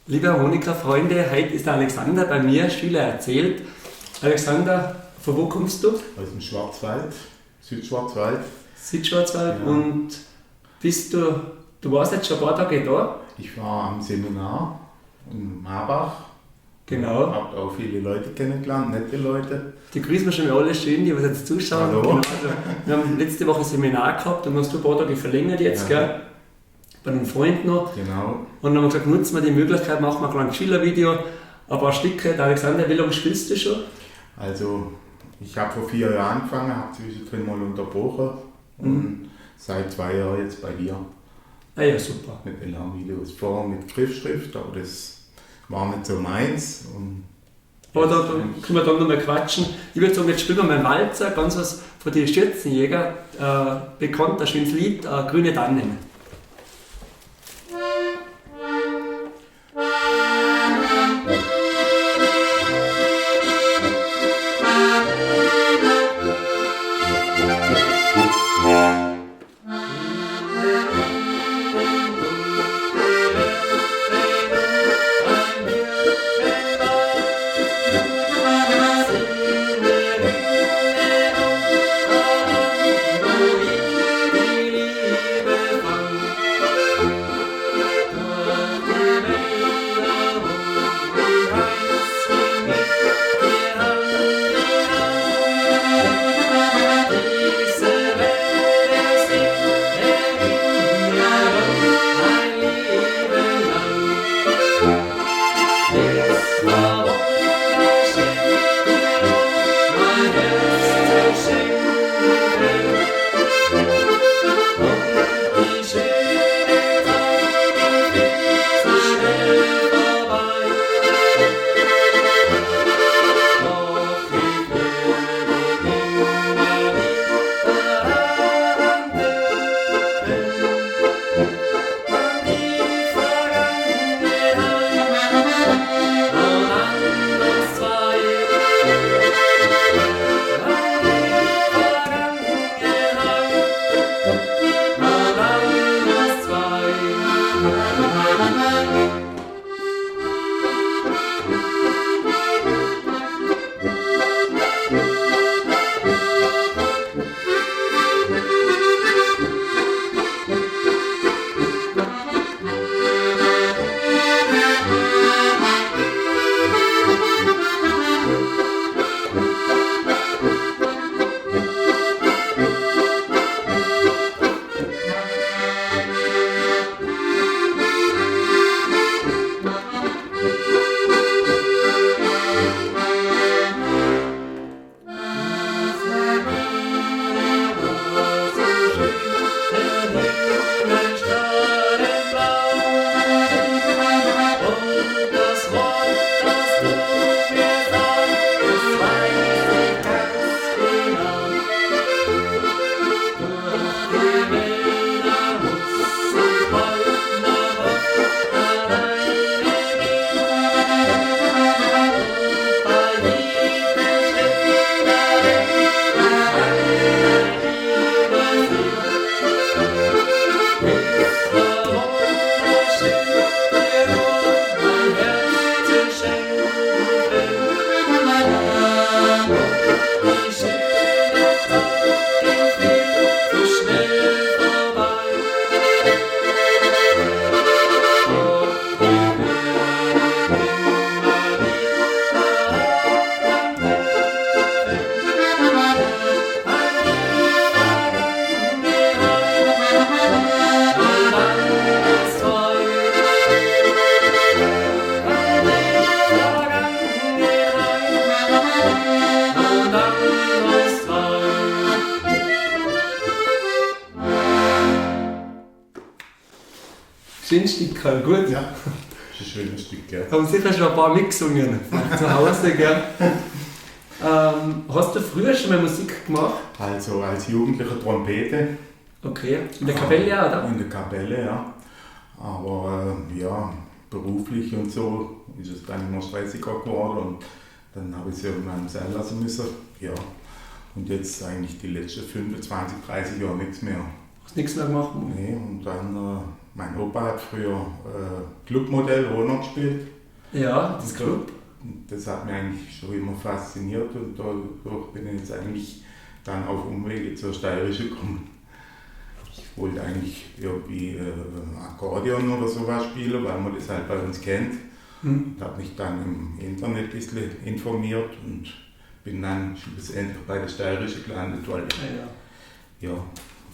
Liebe Harmonika-Freunde, heute ist der Alexander bei mir, Schüler erzählt. Alexander, von wo kommst du? Aus dem Schwarzwald, Südschwarzwald. Südschwarzwald. Ja. Und du warst jetzt schon ein paar Tage da? Ich war am Seminar in Marbach. Genau. Habe auch viele Leute kennengelernt, nette Leute. Die grüßen wir schon mal alle schön, die was jetzt zuschauen. Hallo. Genau, also, wir haben letzte Woche ein Seminar gehabt und hast du ein paar Tage verlängert jetzt, Ja. gell? Bei einem Freund noch. Genau. Und dann haben wir gesagt, nutzen wir die Möglichkeit, machen wir ein kleines Schülervideo, ein paar Stücke. Der Alexander, wie lange spielst du schon? Also ich habe vor 4 Jahren angefangen, habe zwischendrin mal unterbrochen und seit 2 Jahren jetzt bei dir Ah ja, super. mit den Videos. Vorher mit Griffschrift, aber das war nicht so meins. Aber da können wir dann noch mal quatschen. Ich würde sagen, jetzt spielen wir mal einen Walzer, ganz was von den Schürzenjäger, bekannt, ein schönes Lied, Grüne Tannen. Schönes Stück, gut. Ja, das ist ein schönes Stück, gell? Haben sicher schon ein paar mitgesungen zu Hause, gell? Hast du früher schon mal Musik gemacht? Also als Jugendlicher Trompete. Okay, in der Kapelle, ja, oder? In der Kapelle, ja. Aber ja, beruflich und so ist es dann immer stressiger geworden und dann habe ich es irgendwann sein lassen müssen. Ja. Und jetzt eigentlich die letzten 25, 30 Jahre nichts mehr. Hast nichts mehr gemacht? Nee, und dann mein Opa hat früher Clubmodell Roller gespielt. Ja, das Club. Das hat mich eigentlich schon immer fasziniert und dadurch bin ich jetzt eigentlich dann auf Umwege zur Steirischen gekommen. Ich wollte eigentlich irgendwie Akkordeon oder sowas spielen, weil man das halt bei uns kennt. Ich habe mich dann im Internet ein bisschen informiert und bin dann schlussendlich bei der Steirischen gelandet, weil ja.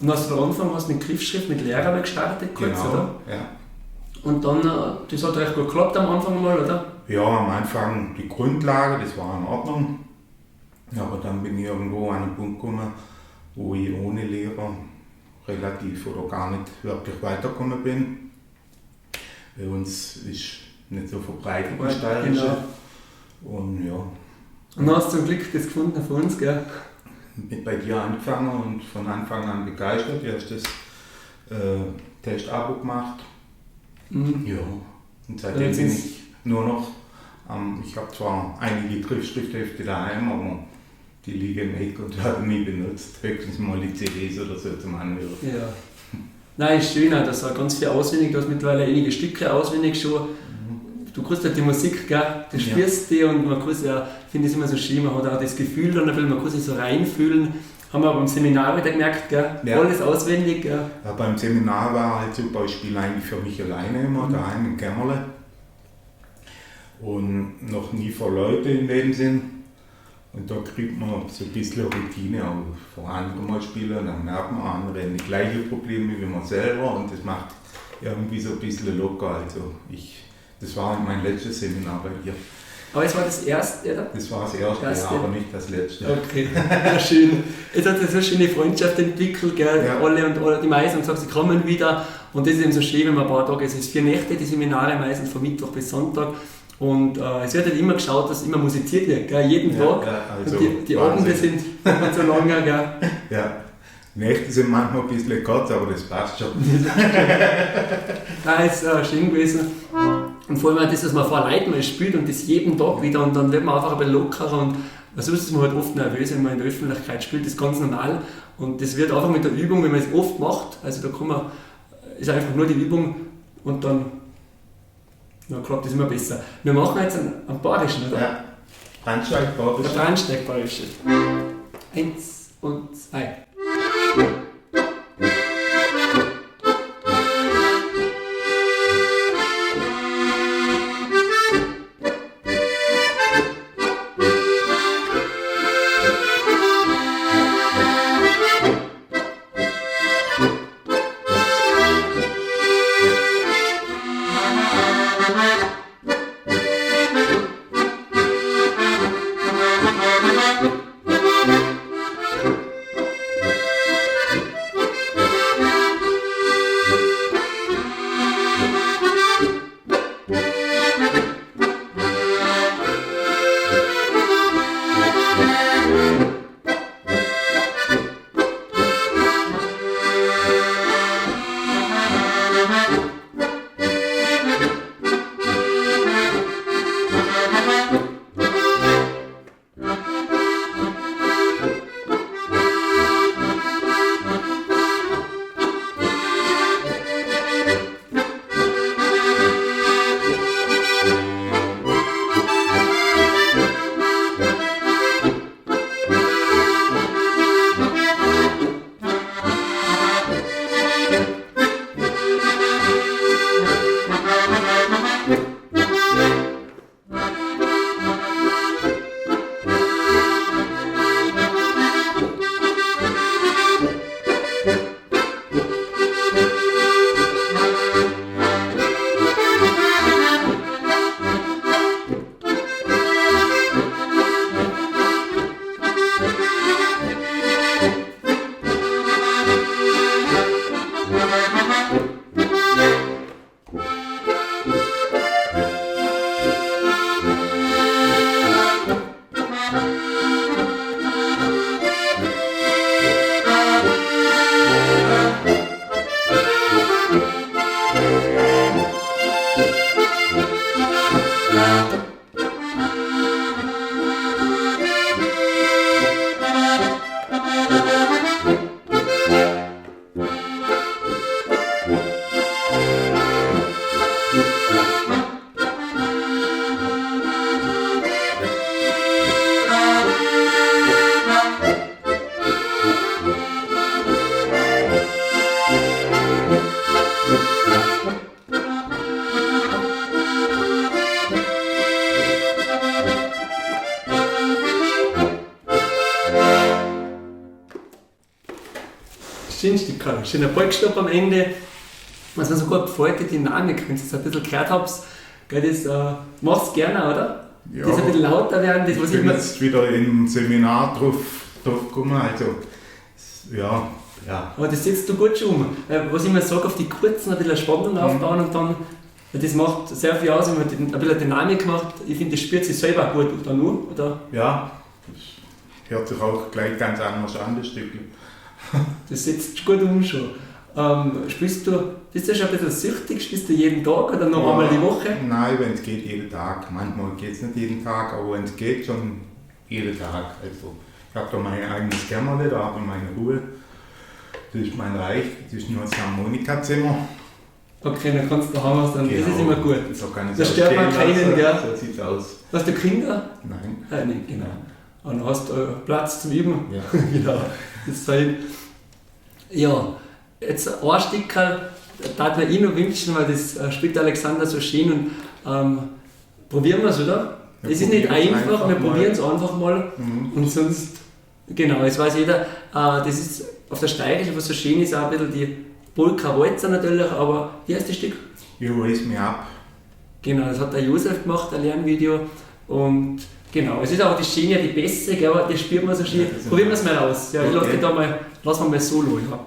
Und hast du am Anfang mit Griffschrift, mit Lehrer gestartet, kurz, Genau, oder? ja. Und dann, das hat euch gut geklappt am Anfang mal, oder? Ja, am Anfang die Grundlage, das war in Ordnung. Aber dann bin ich irgendwo an einen Punkt gekommen, wo ich ohne Lehrer relativ oder gar nicht wirklich weitergekommen bin. Bei uns ist nicht so verbreitet die Steirische. Genau. Und ja. Und dann hast du zum Glück das gefunden von uns, gell? Bin bei dir angefangen und von Anfang an begeistert. Du hast das Testabo gemacht. Ja. Und seitdem bin ich nur noch, ich habe zwar einige Triffschrifthefte daheim, aber die liegen im Eck und werden nie benutzt. Höchstens mal die CDs oder so zum Anhören. Ja. Nein, ist schön, dass du ganz viel auswendig, du hast mittlerweile einige Stücke auswendig schon. Du kriegst halt die Musik, gell? Du spürst die und man kann ja, finde ich immer so schön, man hat auch das Gefühl dann, man kann sich so reinfühlen. Haben wir aber beim Seminar wieder gemerkt, gell? Ja. Alles auswendig. Gell? Ja, beim Seminar war halt zum Beispiel eigentlich für mich alleine immer daheim im Kämmerle. Und noch nie vor Leute in dem Sinn. Und da kriegt man so ein bisschen Routine auch vor anderen mal spielen. Und dann merkt man, andere haben die gleichen Probleme wie man selber und das macht irgendwie so ein bisschen locker. Also das war mein letztes Seminar bei dir. Aber es war das erste, oder? Das war das erste, aber nicht das letzte. Okay, ja, schön. Jetzt hat sich so eine schöne Freundschaft entwickelt, gell? Ja. Alle und alle, die meisten haben gesagt, sie kommen wieder. Und das ist eben so schön, wenn man ein paar Tage, es ist 4 Nächte, die Seminare meistens von Mittwoch bis Sonntag. Und es wird halt immer geschaut, dass immer musiziert wird, gell? Jeden Tag. Ja, also und die Abende sind nicht so lange, gell? Ja. Nächte sind manchmal ein bisschen kurz, aber das passt schon. Nein, ist schön gewesen. Und vor allem das, dass man vor Leuten mal spielt und das jeden Tag wieder und dann wird man einfach ein bisschen lockerer und sonst ist man halt oft nervös, wenn man in der Öffentlichkeit spielt, das ist ganz normal. Und das wird einfach mit der Übung, wenn man es oft macht, also da kann man, ist einfach nur die Übung und dann klappt das immer besser. Wir machen jetzt einen Badischen, oder? Ja, Brandsteig-Badischen. Ein Brandsteig-Badischen. 1 und 2. Schönstück habe. Schöner Balkstopp am Ende. Was mir so gut gefällt, die Dynamik, wenn ihr es ein bisschen gehört habt, das machst du gerne, oder? Ja, Das ein bisschen lauter werden, das was ich bin jetzt wieder im Seminar drauf gekommen, also ja. Aber das setzt du gut schon um. Was ich immer sage, auf die kurzen ein bisschen Spannung aufbauen und dann, das macht sehr viel aus, wenn man ein bisschen Dynamik macht. Ich finde, das spürt sich selber gut dann nur, oder? Ja, das hört sich auch gleich ganz anders an, das Stück. Das setzt gut um schon. Bist du schon ein bisschen süchtig? Spielst du jeden Tag oder noch einmal die Woche? Nein, wenn es geht, jeden Tag. Manchmal geht es nicht jeden Tag, aber wenn es geht, schon jeden Tag. Also, ich habe da mein eigenes Kämmerle, da habe ich meine Ruhe. Das ist mein Reich, das ist nur das Harmonikazimmer. Okay, dann kannst du haben dann. Genau. Das ist immer gut. So kann ich Da stört man keinen, gell? So sieht es aus. Hast du Kinder? Nein. Nicht, genau. Und dann hast du Platz zum Üben. Ja. Genau. Das soll. Ja, jetzt ein Stückchen, da mir ich noch wünschen, weil das spielt Alexander so schön und probieren wir es, oder? Ja, es ist nicht einfach, wir mal. probieren es einfach mal und sonst, genau, es weiß jeder, das ist auf der Steirischen, was so schön ist, auch ein bisschen die Polka Walzer natürlich, aber wie heißt das Stück? You Raise Me Up. Genau, das hat der Josef gemacht, ein Lernvideo und genau, es ist auch die Schöne, die bessere, gell, aber das spürt man so schön. Ja, Probieren wir es mal aus. Ja, ich okay. lassen wir mal solo, ja.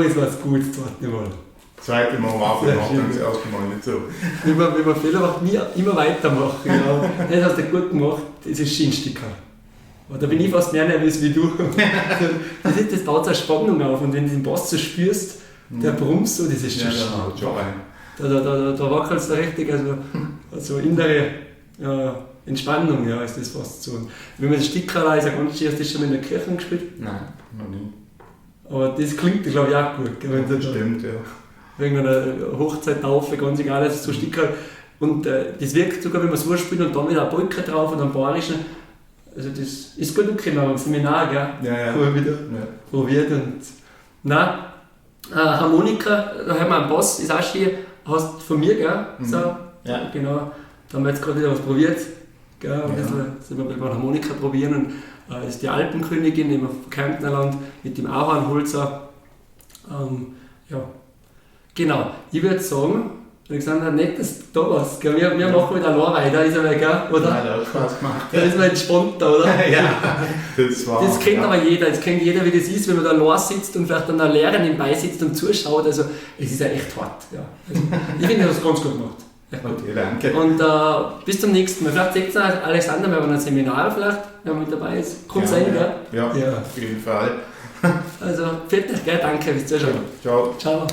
2 ist was gut, das zweite Mal. Das zweite Mal war es noch, dann das erste Mal nicht so. Wenn man Fehler macht, immer weitermachen. Ja. Das hast du gut gemacht, das ist Schindsticker. Da bin ich fast mehr nervös wie du. Das baut eine Spannung auf und wenn du den Bass so spürst, der brummt so, das ist schon rein. Da wackelt es da richtig, also innere Entspannung, ja, ist das fast so. Und wenn man das Sticker ist ja ganz schön, hast du das schon mal in der Kirche gespielt? Nein, noch nie. Aber das klingt, glaube ich, auch gut. Wenn Stimmt, ja. Wegen einer Hochzeittaufe, ganz egal, das ist so Sticker. Und das wirkt sogar, wenn man so spielt und dann wieder eine Polka drauf und einen Bayerischen. Also das ist gut angekommen im Seminar, gell? Ja. Wo wieder probiert und... Nein, Harmonika, da haben wir einen Bass, ist auch schön, hast von mir, gell? So, ja. Genau. Da haben wir jetzt gerade wieder was probiert. Gell? Ein bisschen, sind wir bei der Harmonika probieren und das ist die Alpenkönigin im Kärntnerland mit dem Ahornholzer. Ja. Genau, ich würde sagen, Alexander, nicht, dass du da warst. Wir machen wieder allein weiter, ist aber egal, oder? Nein, das hat Spaß gemacht. Da ist man entspannter, oder? Ja, das kennt aber jeder. Das kennt jeder, wie das ist, wenn man da allein sitzt und vielleicht dann eine Lehrerin nebenbei sitzt und zuschaut. Also, es ist ja echt hart. Ja. Also, ich finde, du hast es ganz gut gemacht. Okay, danke. Und bis zum nächsten Mal. Vielleicht seht ihr Alexander, wir haben ein Seminar vielleicht, wenn er mit dabei ist. Kommt sein, gell? Ja, auf jeden Fall. Also, vielen Dank, danke, bis zum Zuschauen. Ciao. Ciao.